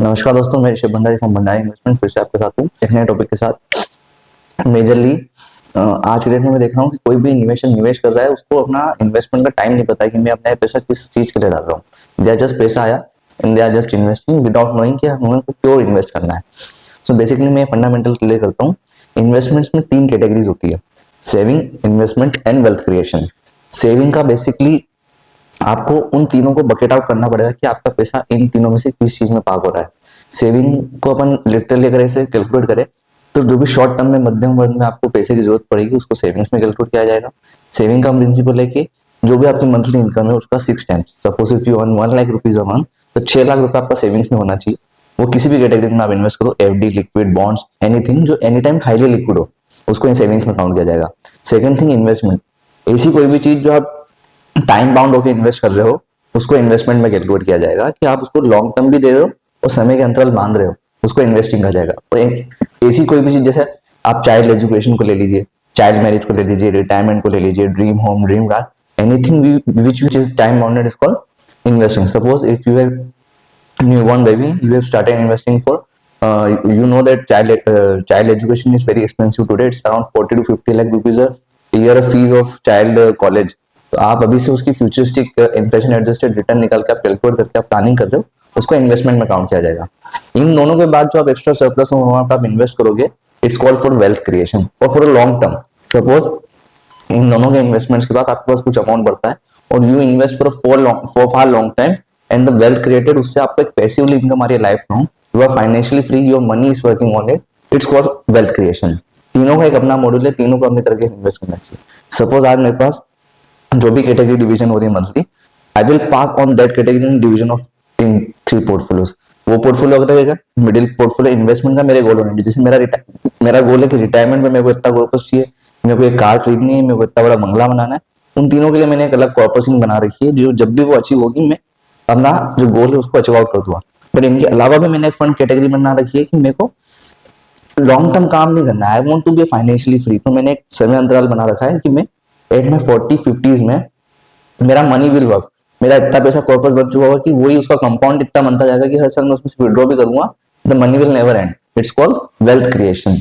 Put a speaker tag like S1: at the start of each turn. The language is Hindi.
S1: नमस्कार दोस्तों, मैं ऋषभ भंडारी फ्रॉम भंडारी इन्वेस्टमेंट फिर से आपके साथ हूँ एक नए टॉपिक के साथ। मेजरली आज के डेट में मैं देख रहा हूँ कि कोई भी निवेश कर रहा है, उसको अपना इन्वेस्टमेंट का टाइम नहीं पता है कि मैं अपना पैसा किस चीज के लिए डाल रहा हूँ। दे जस्ट पैसा आया and they are just investing without knowing कि हमें को क्यों इन्वेस्ट करना है। सो बेसिकली मैं फंडामेंटल क्लियर करता हूँ। इन्वेस्टमेंट्स में 3 कैटेगरीज होती है: saving, investment and wealth creation. Saving का बेसिकली आपको उन तीनों को बकेट आउट करना पड़ेगा कि आपका पैसा इन तीनों में से किस चीज में पार्क हो रहा है। सेविंग को अपन लिटरली अगर ऐसे कैलकुलेट करें तो जो भी शॉर्ट टर्म में मध्यम वर्ग में आपको पैसे की जरूरत पड़ेगी उसको सेविंग्स में कैलकुलेट किया जाएगा। सेविंग का प्रिंसिपल है कि जो भी आपकी मंथली इनकम है उसका 6 times, suppose if you earn 1 lakh rupees a month, तो 6 लाख रुपए आपका सेविंग्स में होना चाहिए। वो किसी भी कैटेगरी में आप इन्वेस्ट करो, एफडी, लिक्विड, बॉन्ड्स, एनीथिंग जो एनी टाइम हाईली लिक्विड हो, उसको इन सेविंग्स में काउंट किया जाएगा। Second thing, investment. ऐसी कोई भी चीज जो आप टाइम बाउंड होकर इन्वेस्ट कर रहे हो उसको इन्वेस्टमेंट में कैलकुलेट किया जाएगा कि आप उसको लॉन्ग टर्म भी दे रहे हो और समय के अंतराल बांध रहे हो, उसको इन्वेस्टिंग कहा जाएगा। और ऐसी कोई भी चीज, जैसे आप चाइल्ड एजुकेशन को ले लीजिए, चाइल्ड मैरिज को ले लीजिए, रिटायरमेंट को ले लीजिए, dream home, dream car, anything which is time bounded is called investing. Suppose if you have newborn baby, you have started investing for you know that child education is very expensive today. It's around 40 to 50 lakh rupees a year fees of child college. तो आप अभी से उसकी फ्यूचरिस्टिक इन्फ्लेशन एडजस्टेड रिटर्न निकाल के आप कैलकुलेट करके आप प्लानिंग कर रहे हो, उसको इन्वेस्टमेंट में काउंट किया जाएगा। इन दोनों के बाद जो आप एक्स्ट्रा सरप्लस हो वहां पर आप इन्वेस्ट करोगे, it's called for wealth creation और for a long term. Suppose इन दोनों के इन्वेस्टमेंट्स के बाद आपके पास कुछ अमाउंट बढ़ता है और you invest for far long time and the wealth created, उससे आपको एक पैसिवली इनकम आ रही है life long, you are financially free, your money is working on it, it's called wealth creation. तीनों का एक अपना मॉड्यूल है, तीनों को अपनी तरह से इन्वेस्ट करना चाहिए। सपोज आज मेरे पास जो भी कैटेगरी डिवीजन हो रही है monthly, I will park on that category in division of in 3 portfolios. वो पोर्टफोलियो अगर रहेगा, मिडिल पोर्टफोलियो इन्वेस्टमेंट का मेरे गोल होने, जैसे मेरा गोल है कि रिटायरमेंट में मेरे को इतना कॉर्पस चाहिए, मेरे को एक कार खरीदनी है, मेरे को इतना बड़ा बंगला बनाना है। उन तीनों के लिए मैंने एक अलग कॉर्पसिंग बना रखी है, जो जब भी वो अचीव होगी मैं अपना जो गोल है उसको अचीव आउट कर दूंगा। बट इनके अलावा भी मैंने एक फंड कैटेगरी बना रखी है कि मेरे को लॉन्ग टर्म काम नहीं करना है, I want to be financially free. तो मैंने एक समय अंतराल बना रखा है कि मैं एट में 40-50s में मेरा मनी विल वर्क, मेरा इतना पैसा कॉर्पस बन चुका होगा कि वही उसका कंपाउंड इतना बनता जाएगा कि हर साल मैं उसमें विड्रॉ भी करूंगा, the money will never and. It's called wealth creation.